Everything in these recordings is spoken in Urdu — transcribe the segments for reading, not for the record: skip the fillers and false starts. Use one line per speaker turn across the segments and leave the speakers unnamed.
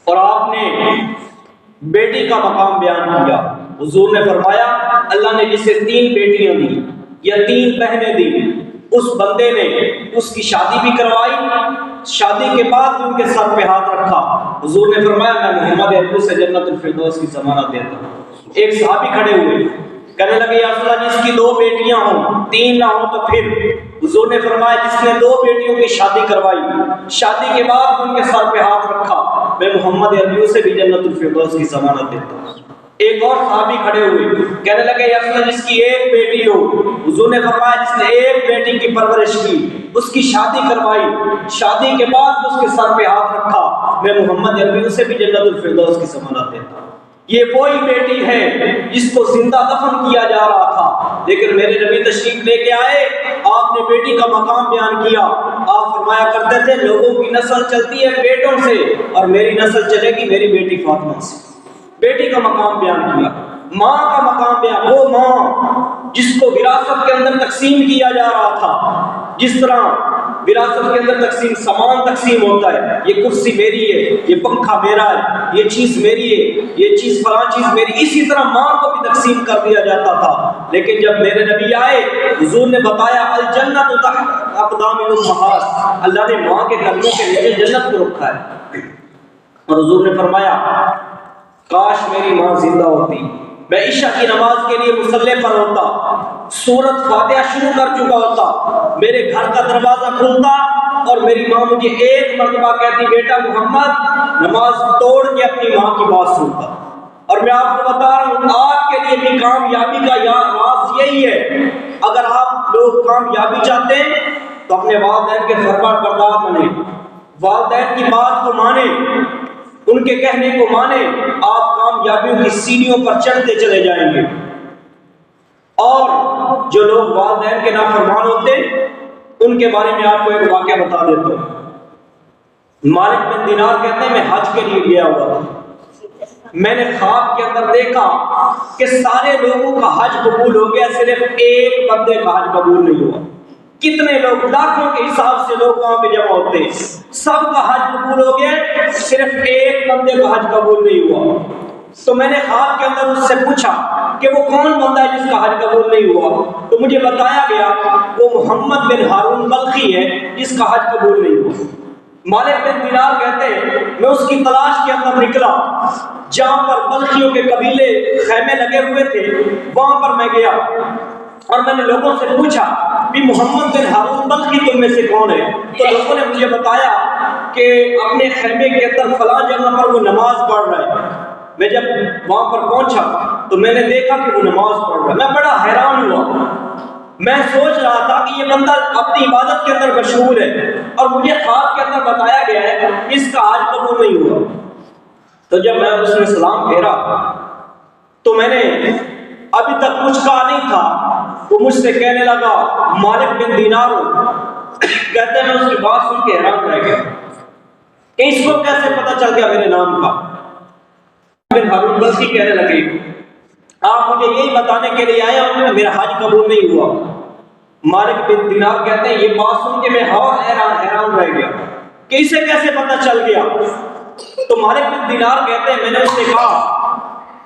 اور آپ نے بیٹی کا مقام بیان کیا۔ حضور نے فرمایا اللہ نے جسے 3 بیٹیاں دی یا 3 بہنیں دی، اس بندے نے اس کی شادی بھی کروائی، شادی کے بعد ان کے سر پہ ہاتھ رکھا۔ حضور نے فرمایا میں محمد عربی سے جنت الفردوس کی ضمانت دیتا ہوں۔ ایک صحابی کھڑے ہوئے کہنے لگے یا رسول اللہ جس کی 2 بیٹیاں ہوں 3 نہ ہوں تو پھر؟ حضور نے فرمایا جس نے 2 بیٹیوں کی شادی کروائی، شادی کے بعد ان کے سر پہ ہاتھ رکھا، میں محمد عربی سے بھی جنت الفردوس کی ضمانت دیتا ہوں۔ ایک اور صحابی کھڑے ہوئے کہنے لگے یا رسول اللہ جس کی 1 بیٹی ہو، حضور نے فرمایا جس نے 1 بیٹی کی پرورش کی، اس کی شادی کروائی، شادی کے بعد اس کے سر پہ ہاتھ رکھا، میں محمد عربی سے بھی جنت الفردوس کی ضمانت دیتا ہوں۔ یہ وہی بیٹی ہے جس کو زندہ دفن کیا جا رہا تھا، لیکن میرے نبی تشریف لے کے آئے، آپ نے بیٹی کا مقام بیان کیا۔ آپ فرمایا کرتے تھے لوگوں کی نسل چلتی ہے بیٹوں سے اور میری نسل چلے گی میری بیٹی فاطمہ سے۔ بیٹی کا مقام بیان کیا، ماں کا مقام بیان، وہ ماں جس کو وراثت کے اندر تقسیم کیا جا رہا تھا، جس طرح وراثت کے اندر تقسیم سامان تقسیم ہوتا ہے، یہ کرسی میری ہے، یہ پنکھا میرا ہے، یہ چیز میری ہے، یہ چیز فلاں چیز میری، اسی طرح ماں کو بھی تقسیم کر دیا جاتا تھا۔ لیکن جب میرے نبی آئے حضور نے بتایا الجنت تحت اقدام الامہات، اللہ نے ماں کے قدموں کے نیچے جنت کو رکھا ہے۔ اور حضور نے فرمایا کاش میری ماں زندہ ہوتی، میں عشاء کی نماز کے لیے مصلی پر ہوتا، سورۃ فاتحہ شروع کر چکا ہوتا، میرے گھر کا دروازہ کھلتا اور میری ماں مجھے 1 مرتبہ کہتی بیٹا محمد، نماز توڑ کے اپنی ماں کی بات سنتا۔ اور میں آپ کو بتا رہا ہوں آپ کے لیے بھی کامیابی کا راز یہی ہے، اگر آپ لوگ کامیابی چاہتے ہیں تو اپنے والدین کے فرمان بردار بنیں، والدین کی بات کو مانیں، ان کے کہنے کو مانیں، آپ کامیابیوں کی سیڑھیوں پر چڑھتے چلے جائیں گے۔ اور جو لوگ والدین کے نافرمان ہوتے ان کے بارے میں آپ کو ایک واقعہ بتا دیتا ہوں۔ مالک بن دینار کہتے ہیں میں حج کے لیے گیا ہوا تھا، میں نے خواب کے اندر دیکھا کہ سارے لوگوں کا حج قبول ہو گیا، صرف 1 بندے کا حج قبول نہیں ہوا۔ کتنے لوگ، لاکھوں کے حساب سے لوگ وہاں پہ جمع ہوتے ہیں، سب کا حج قبول ہو گیا، صرف 1 بندے کا حج قبول نہیں ہوا۔ تو میں نے خواب کے اندر اس سے پوچھا کہ وہ کون بندہ ہے جس کا حج قبول نہیں ہوا؟ تو مجھے بتایا گیا وہ محمد بن ہارون بلخی ہے جس کا حج قبول نہیں ہوا۔ مالک بن دینار کہتے ہیں میں اس کی تلاش کے اندر نکلا، جہاں پر بلخیوں کے قبیلے خیمے لگے ہوئے تھے وہاں پر میں گیا اور میں نے لوگوں سے پوچھا بھی محمد بن ہارون بلخی تم میں سے کون ہے؟ تو لوگوں نے مجھے بتایا کہ اپنے خیمے کے اندر فلاں جگہ پر وہ نماز پڑھ رہا ہے۔ میں جب وہاں پر پہنچا تو میں نے دیکھا کہ وہ نماز پڑھ رہا ہے، میں بڑا حیران ہوا، میں سوچ رہا تھا کہ یہ بندہ اپنی عبادت کے اندر مشہور ہے اور مجھے خواب کے اندر بتایا گیا ہے اس کا حج قبول نہیں ہوا۔ تو جب میں اس نے سلام پھیرا تو میں نے ابھی تک کچھ کہا نہیں تھا، وہ مجھ سے کہنے لگا مالک بن دینار کہتے ہیں میں اس کی بات سن کے حیران رہ گیا کہ اس کو کیسے پتہ چل گیا میرے نام کا۔ بن ہارون بلخی کہنے لگے آپ مجھے یہی بتانے کے لیے آئے ہوں میرا حج قبول نہیں ہوا۔ مالک بن دینار کہتے ہیں یہ بات سن کے میں اور حیران رہ گیا کہ اسے کیسے پتہ چل گیا۔ تو مالک بن دینار کہتے ہیں میں نے اس سے کہا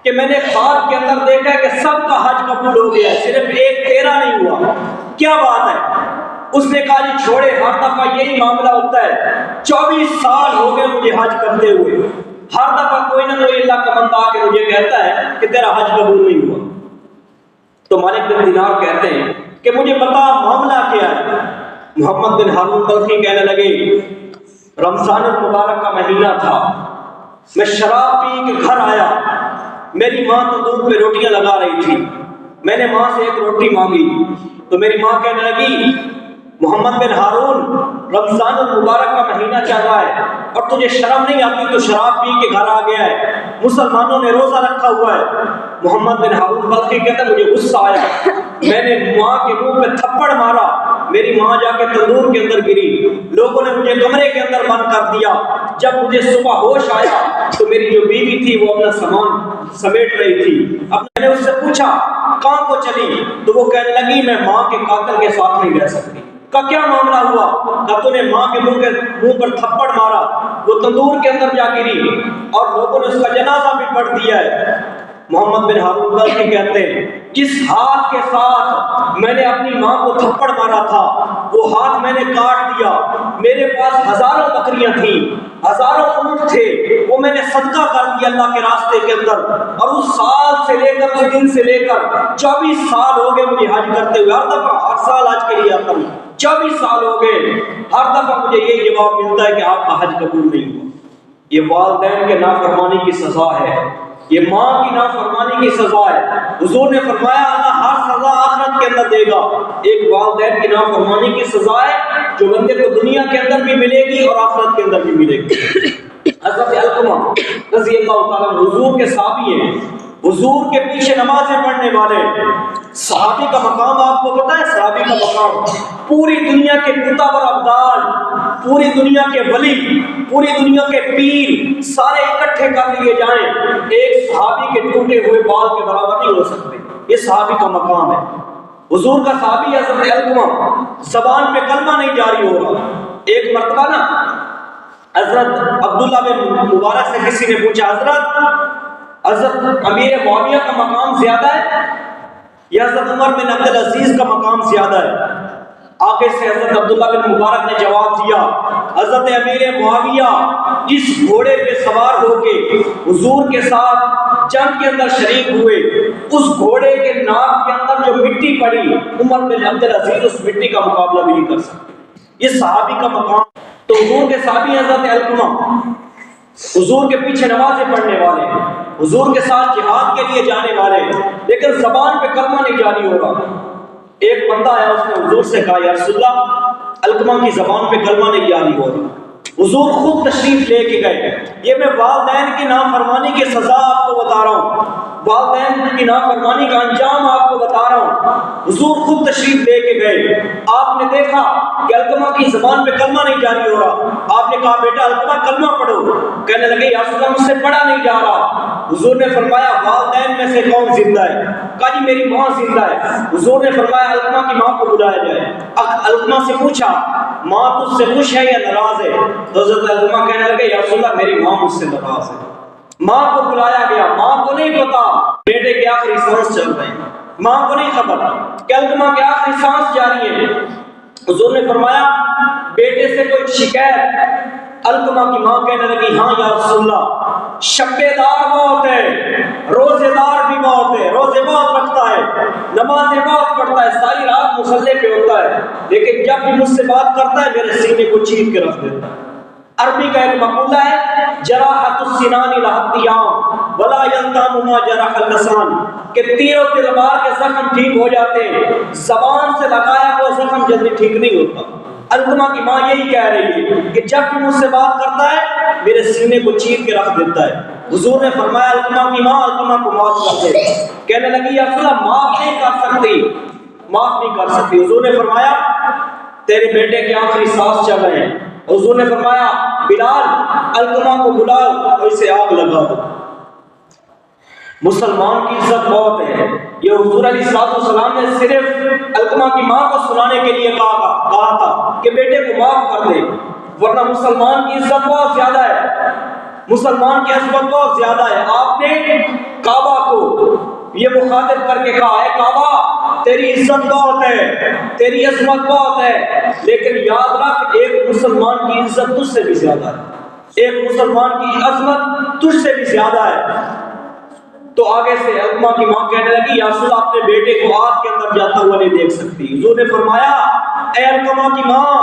کہ میں نے خواب کے اندر دیکھا کہ سب کا حج قبول ہو گیا، صرف 1 تیرا نہیں ہوا، کیا بات ہے؟ اس نے کہا جی چھوڑے، ہر دفعہ یہی معاملہ ہوتا ہے، 24 سال ہو گئے مجھے حج کرتے ہوئے، ہر دفعہ کوئی نہ کوئی اللہ کا بندہ آ کے مجھے کہتا ہے کہ تیرا حج قبول نہیں ہوا۔ تو مالک بن دینار کہتے ہیں کہ مجھے بتا معاملہ کیا ہے۔ محمد بن ہارون بلخی کہنے لگے رمضان المبارک کا مہینہ تھا، میں شراب پی کے گھر آیا، میری ماں تندور پہ روٹیاں لگا رہی تھی، میں نے ماں سے 1 روٹی مانگی تو میری ماں کہنے لگی محمد بن ہارون رمضان المبارک کا مہینہ چل رہا ہے اور تجھے شرم نہیں آتی تو شراب پی کے گھر آ گیا ہے، مسلمانوں نے روزہ رکھا ہوا ہے۔ محمد بن ہارون بلخی کہتا مجھے غصہ آیا، میں نے ماں کے منہ پہ تھپڑ مارا، میری ماں جا کے تندور کے اندر گری، لوگوں نے مجھے کمرے کے اندر بند کر دیا۔ جب مجھے صبح ہوش آیا تو میری جو بیوی تھی وہ اپنا سامان سمیٹ رہی تھی، اب میں نے اس سے پوچھا کہاں کو چلی تو وہ کہنے لگی میں ماں کے قاتل کے ساتھ نہیں رہ سکتی، کا کیا معاملہ ہوا؟ کہ تو نے ماں کے منہ پر تھپڑ مارا، وہ تندور کے اندر جا گری اور لوگوں نے اس کا جنازہ بھی پڑھ دیا ہے۔ محمد بن ہارون بلخی کہتے ہیں جس ہاتھ کے ساتھ میں نے اپنی ماں کو تھپڑ مارا تھا وہ ہاتھ میں نے کاٹ دیا، میرے پاس ہزاروں بکریاں تھیں، ہزاروں اونٹ تھے، وہ میں نے صدقہ کر دیا اللہ کے راستے کے اندر، اور اس سال سے لے کر اس دن سے لے کر 24 سال ہو گئے مجھے حج کرتے ہوئے، ہر دفعہ ہر سال حج کے لیے آتا ہوں، 24 سال ہو گئے، ہر دفعہ مجھے یہ جواب ملتا ہے کہ آپ کا حج قبول نہیں ہوا۔ یہ والدین کے نافرمانی کی سزا ہے، یہ ماں کی نافرمانی کی سزا ہے۔ حضور نے فرمایا اللہ ہر سزا آخرت کے اندر دے گا، ایک والدین کی نافرمانی کی سزا ہے جو بندے کو دنیا کے اندر بھی ملے گی اور آخرت کے اندر بھی ملے گی۔ حضرت علقمہ رضی اللہ تعالیٰ عنہ حضور کے صحابی ہیں، حضور کے پیچھے نمازیں پڑھنے والے۔ صحابی کا مقام آپ کو پتہ ہے؟ صحابی کا مقام پوری دنیا کے کتاب اور ابدال، پوری دنیا کے ولی، پوری دنیا کے پیر سارے اکٹھے کر لیے جائیں، ایک صحابی کے ٹوٹے ہوئے بال کے برابر نہیں ہو سکتے۔ یہ صحابی کا مقام ہے۔ حضور کا صحابی حضرت علقمہ زبان پہ کلمہ نہیں جاری ہو رہا۔ ایک مرتبہ نا حضرت عبداللہ بن مبارک سے کسی نے پوچھا حضرت امیر معاویہ کا مقام زیادہ ہے یا حضرت عمر بن عبد العزیز کا مقام زیادہ ہے؟ آگے سے حضرت عبداللہ بن مبارک نے جواب دیا حضرت امیر معاویہ جس گھوڑے پہ سوار ہو کے حضور کے ساتھ جنگ کے اندر شریک ہوئے، اس گھوڑے کے ناک کے اندر جو مٹی پڑی عمر بن عبد العزیز اس مٹی کا مقابلہ بھی نہیں کر سکتے۔ یہ صحابی کا مقام۔ تو حضور کے صحابی حضرت علقمہ حضور کے پیچھے نمازیں پڑھنے والے، حضور کے ساتھ جہاد کے لیے جانے والے، لیکن زبان پہ کلمہ نہیں جاری ہو رہا۔ ایک بندہ آیا، اس نے حضور سے کہا یا رسول اللہ علقمہ کی زبان پہ کلمہ نہیں جاری ہو رہا۔ حضور خود تشریف لے کے گئے۔ یہ میں والدین کی نافرمانی کی سزا آپ کو بتا رہا ہوں، والدین کی نافرمانی کا انجام آپ کو بتا رہا ہوں۔ حضور خود تشریف لے کے گئے، آپ نے دیکھا کہ علقمہ کی زبان پہ کلمہ نہیں جاری ہو رہا۔ آپ نے کہا بیٹا علقمہ کلمہ پڑھو، کہنے لگے یا رسول اللہ مجھ سے پڑھا نہیں جا رہا۔ حضور نے فرمایا والدین میں سے کون زندہ ہے؟ کہا جی میری ماں زندہ ہے۔ حضور نے فرمایا علقمہ کی ماں کو بلایا جائے۔ علقمہ سے پوچھا ماں تجھ سے خوش ہے یا ناراض ہے؟ تو حضرت علقمہ کہنے لگے یا رسول اللہ میری ماں مجھ سے ناراض ہے۔ ماں کو بلایا گیا، ماں کو نہیں پتا بیٹے کے آخری سانس چل رہے ہیں، ماں کو نہیں خبر کہ علقمہ کے آخری سانس جاری ہے۔ حضور نے فرمایا بیٹے سے کوئی شکایت؟ علقمہ کی ماں کہنے لگی ہاں یا رسول اللہ شبے دار بہت ہے، روزے دار بھی بہت ہے، روزے بہت رکھتا ہے، نمازیں بہت پڑھتا ہے، ساری رات مصلے پہ ہوتا ہے، لیکن جب بھی مجھ سے بات کرتا ہے میرے سینے کو چیر کے رکھ دیتا ہے۔ عربی کا ایک مقولہ ہے جراحت السنان لحتیام ولا یلتام ما جرح اللسان، کہ تیر و تلوار کے زخم ٹھیک ہو جاتے ہیں، زبان سے لگایا ہوا زخم جلدی ٹھیک نہیں ہوتا۔ علقمہ کی ماں یہی کہہ رہی ہے کہ جب بھی مجھ سے بات کرتا ہے میرے سینے کو چیر کے رکھ دیتا ہے۔ حضور نے فرمایا علقمہ کی ماں علقمہ کو معاف کر دے۔ کہنے لگی یا رسول اللہ معاف نہیں کر سکتی، معاف نہیں کر سکتی۔ حضور نے فرمایا تیرے بیٹے کے آخری سانس چل رہے ہیں۔ حضور نے فرمایا بلال علقمہ کو بلاؤ اور اسے آگ لگا دو۔ مسلمان کی عزت بہت ہے، یہ حضور علیہ السلام نے صرف علقمہ کی ماں کو سنانے کے لیے کہا تھا کہ بیٹے کو معاف کر دے، ورنہ مسلمان کی عزت بہت زیادہ ہے، مسلمان کی عظمت بہت زیادہ ہے۔ آپ نے کعبہ کو یہ مخاطب کر کے کہا ہے کعبہ تیری عزت بہت ہے، تیری عظمت بہت ہے، لیکن یاد رکھ ایک مسلمان کی عزت تجھ سے بھی زیادہ ہے، ایک مسلمان کی عظمت تجھ سے بھی زیادہ ہے۔ تو آگے سے علقمہ کی ماں کہنے لگی یا رسول اللہ اپنے بیٹے کو آگ کے اندر جاتا ہوا نہیں دیکھ سکتی۔ حضور نے فرمایا اے علقمہ کی ماں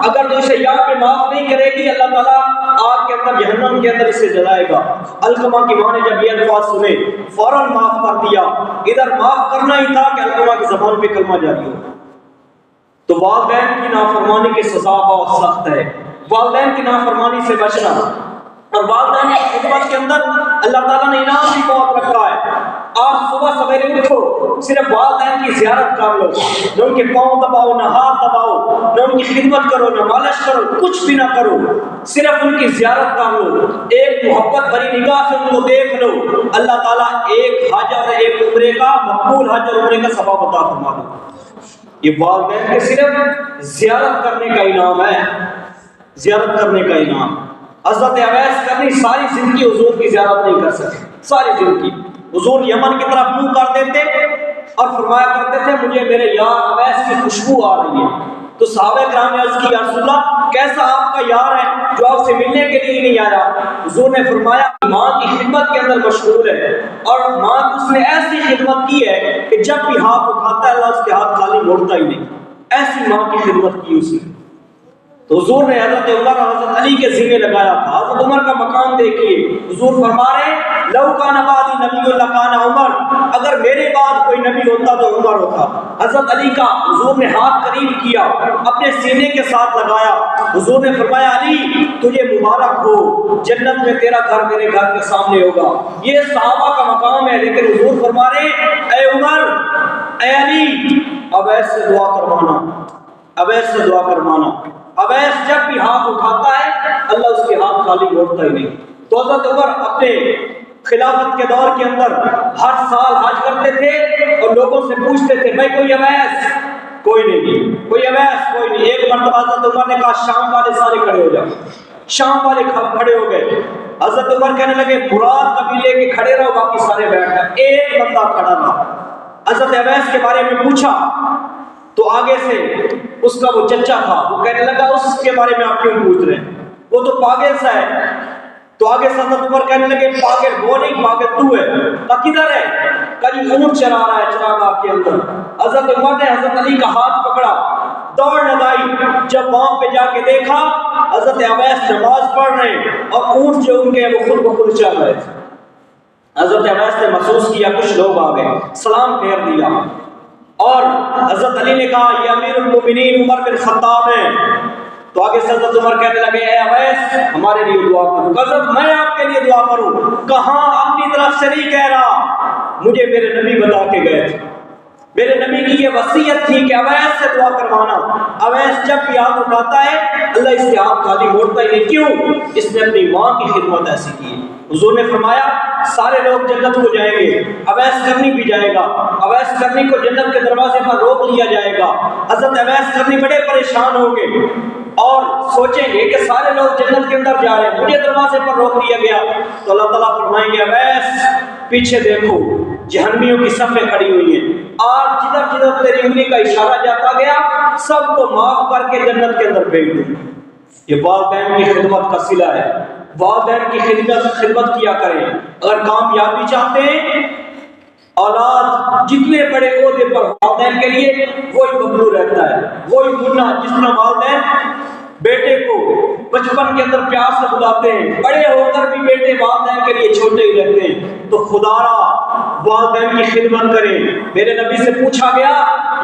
اگر تو اسے یہاں پہ معاف نہیں کرے گی اللہ تعالیٰ آگ کے اندر جہنم کے اندر اسے جلائے گا۔ علقمہ کی ماں نے جب یہ الفاظ سنے فوراً معاف کر دیا۔ ادھر معاف کرنا ہی تھا کہ علقمہ کی زبان پہ کلمہ جاری ہو۔ تو والدین کی نافرمانی کی سزا بہت سخت ہے، والدین کی نافرمانی سے بچنا، اور والدین کی خدمت کے اندر اللہ تعالیٰ نے انعام بھی بہت رکھا ہے۔ آپ صبح سویرے اٹھو صرف والدین کی زیارت کر لو، نہ ان کے پاؤں دباؤ نہ ہاتھ دباؤ، نہ ان کی خدمت کرو نہ مالش کرو، کچھ بھی نہ کرو، صرف ان کی زیارت کر لو، ایک محبت بھری نگاہ سے ان کو دیکھ لو، اللہ تعالیٰ ایک حج اور ایک عمرے کا مقبول حج اور عمرے کا ثواب عطا فرما دو۔ یہ والدین کے صرف زیارت کرنے کا انعام ہے، زیارت کرنے کا انعام۔ حضرت اویس کرنی ساری زندگی حضور کی زیارت نہیں کر سکے، ساری زندگی حضور یمن کی طرف منہ کر دیتے اور فرمایا کرتے تھے مجھے میرے یار اویس کی خوشبو آ رہی ہے۔ تو صحابہ کرام نے عرض کی یا رسول اللہ کیسا آپ کا یار ہے جو آپ سے ملنے کے لیے نہیں آیا؟ حضور نے فرمایا ماں کی خدمت کے اندر مشغول ہے، اور ماں اس نے ایسی خدمت کی ہے کہ جب بھی ہاتھ اٹھاتا ہے اللہ اس کے ہاتھ خالی موڑتا ہی نہیں، ایسی ماں کی خدمت کی اس نے۔ تو حضور نے حضرت عمر اور حضرت علی کے ذمہ لگایا تھا۔ حضرت عمر کا مقام دیکھیے، حضور فرما رہے لو کان بعدی نبی لکان عمر، اگر میرے بعد کوئی نبی ہوتا تو عمر ہوتا۔ حضرت علی کا حضور نے ہاتھ قریب کیا، اپنے سینے کے ساتھ لگایا، حضور نے فرمایا علی تجھے مبارک ہو، جنت میں تیرا گھر میرے گھر کے سامنے ہوگا۔ یہ صحابہ کا مقام ہے، لیکن حضور فرما رہے اے عمر اے علی اویس سے دعا کروانا، اویس سے دعا کروانا۔ اویس جب بھی ہاتھ اٹھاتا ہے اللہ اس کے ہاتھ خالی موڑتا ہی نہیں۔ تو حضرت عمر اپنے خلافت کے دور کے اندر ہر سال حج کرتے تھے اور لوگوں سے پوچھتے تھے بھائی کوئی اویس؟ کوئی نہیں، کوئی اویس کوئی نہیں۔ ایک مرتبہ حضرت عمر نے کہا شام والے سارے کھڑے ہو جاؤ، شام والے کھڑے ہو گئے۔ حضرت عمر کہنے لگے مراد قبیلے کے کھڑے رہو باقی سارے بیٹھ گئے، ایک بندہ کھڑا رہا۔ حضرت اویس کے بارے میں پوچھا تو آگے سے اس کا وہ چچا تھا، وہ کہنے لگا اس کے بارے میں آپ کیوں پوچھ رہے ہیں، وہ تو پاگل سا ہے۔ تو آگے سے حضرت عمر کہنے لگے پاگل وہ نہیں، پاگل تو ہے۔ کدھر ہے؟ کہیں اونٹ چرا رہا ہے چراگاہ کے اندر۔ حضرت عمر نے حضرت علی کا ہاتھ پکڑا، دوڑ لگائی، جب وہاں پہ جا کے دیکھا حضرت اویس نماز پڑھ رہے اور اونٹ جو ان کے وہ خود بخود چل رہے تھے۔ حضرت اویس نے محسوس کیا کچھ لوگ آ گئے، سلام پھیر دیا، اور حضرت علی نے کہا یہ امیر المومنین عمر بن خطاب ہیں۔ تو آگے سے حضرت عمر کہنے لگے اے اویس ہمارے لیے دعا کرو۔ حضرت میں آپ کے لیے دعا کروں؟ کہاں اپنی طرف سے نہیں کہہ رہا، مجھے میرے نبی بتا کے گئے تھے، میرے نبی کی یہ وصیت تھی کہ اویس سے دعا کروانا۔ اویس جب بھی ہاتھ اٹھاتا ہے اللہ اس کے ہاتھ خالی موڑتا ہی نہیں، کیوں؟ اس نے اپنی ماں کی خدمت ایسی کی۔ حضور نے فرمایا سارے لوگ جنت کو جائیں گے، اویس کرنی بھی جائے گا، اویس کرنی کو جنت کے دروازے پر روک لیا جائے گا۔ حضرت اویس کرنی بڑے پریشان ہوں گے اور سوچیں گے کہ سارے لوگ جنت کے اندر جا رہے ہیں، مجھے دروازے پر روک لیا گیا۔ تو اللہ تعالیٰ فرمائیں گے اویس پیچھے دیکھو جہنمیوں کی صفیں کھڑی ہوئی ہیں، آج جدھر جدھر تیری انگلی کا اشارہ جاتا گیا سب کو معاف کر کے جنت کے اندر بھیج دوں۔ یہ والدین کی خدمت کا صلہ ہے، والدین کی خدمت کیا کریں۔ اگر کامیابی چاہتے ہیں اولاد جتنے بڑے عہدے پر والدین کے لیے وہی ببلو رہتا ہے، وہی منا، جس طرح والدین بیٹے کو بچپن کے اندر پیار سے بلاتے ہیں، بڑے ہو کر بھی بیٹے والدین کے لیے چھوٹے ہی رہتے ہیں۔ تو خدا را والدین کی خدمت کریں۔ میرے نبی سے پوچھا گیا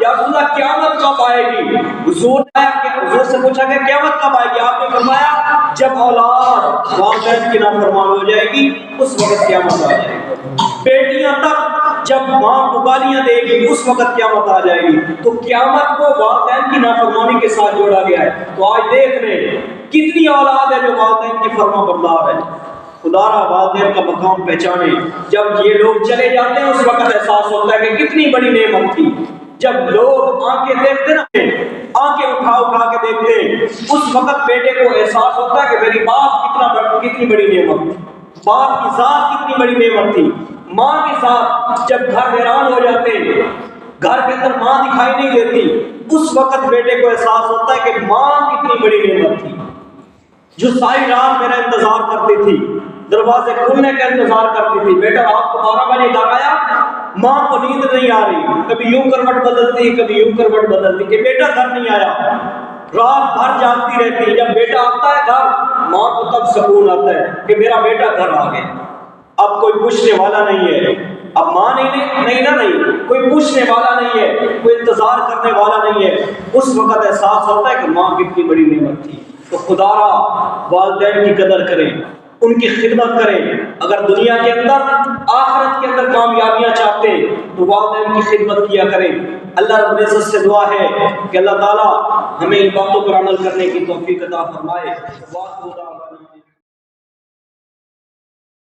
یا رسول اللہ قیامت کب آئے گی؟ حضور سے پوچھا گیا قیامت کب آئے گی؟ آپ نے فرمایا جب اولاد والدین کی نافرمان ہو جائے گی اس وقت قیامت آ جائے گی۔ بیٹیاں تک جب ماں کو گالیاں دے گی اس وقت قیامت آ جائے گی۔ تو قیامت کو والدین کی نافرمانی کے ساتھ جوڑا گیا ہے۔ تو آج دیکھ رہے ہیں کتنی اولاد ہے جو والدین کی فرما بردار ہے۔ خدا را والدین کا مقام پہچانے۔ جب یہ لوگ چلے جاتے ہیں اس وقت احساس ہوتا ہے کہ کتنی بڑی نعمت تھی۔ جب لوگ آنکھیں دیکھتے نا، آنکھیں اٹھا کے دیکھتے ہیں اس وقت بیٹے کو احساس ہوتا ہے کہ میری باپ کتنی بڑی نعمت تھی، باپ کی ذات کتنی بڑی نعمت تھی۔ ماں کے ساتھ جب گھر ویران ہو جاتے ہیں، گھر کے اندر ماں دکھائی نہیں دیتی، اس وقت بیٹے کو احساس ہوتا ہے کہ ماں کتنی بڑی نعمت تھی، جو ساری رات میرا انتظار کرتی تھی، دروازے کھولنے کا انتظار کرتی تھی۔ بیٹا رات کو 12 بجے گھر آیا، ماں کو نیند نہیں آ رہی، کبھی یوں کروٹ بدلتی کبھی یوں کروٹ بدلتی کہ بیٹا گھر نہیں آیا، رات بھر جاگتی رہتی۔ جب بیٹا آتا ہے گھر ماں کو تب سکون آتا ہے کہ میرا بیٹا گھر آ گیا، اب کوئی پوچھنے والا نہیں ہے، اب ماں نہیں کوئی پوچھنے والا نہیں ہے، کوئی انتظار کرنے والا نہیں ہے۔ اس وقت احساس ہوتا ہے کہ ماں کتنی بڑی نعمت تھی۔ تو خدا را والدین کی قدر کریں، ان کی خدمت کریں۔ اگر دنیا کے اندر آخرت کے اندر کامیابیاں چاہتے ہیں تو والدین کی خدمت کیا کریں۔ اللہ رب العزت سے دعا ہے کہ اللہ تعالی ہمیں ان باتوں پر عمل کرنے کی توفیق عطا فرمائے۔